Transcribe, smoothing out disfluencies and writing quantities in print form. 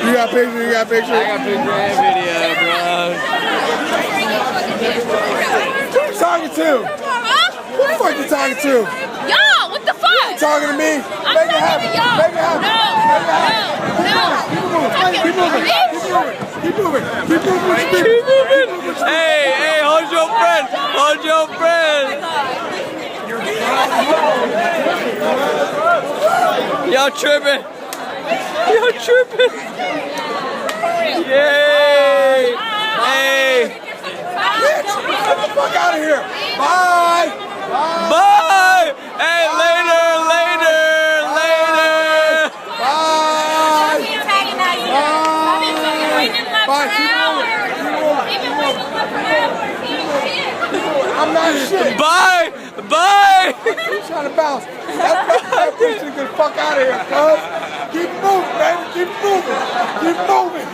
You got picture, you got picture. I got picture and video, bro. Who you talking to? Huh? Who the fuck you talking to? Y'all, what the fuck? You talking to me? I'm Make it talking happen. to y'all. Make it happen. No. Keep moving. Keep moving. Keep moving. Keep moving. Hey, hold your friend. Hold your friend. Y'all tripping. Y'all tripping. Yay. Hey. Get the fuck out of here. Bye. Bye. Hey, later. Bye. I'm not shit. Bye. I'm trying to bounce. That bitch should get the fuck out of here, cuz. Keep moving, baby. Keep moving.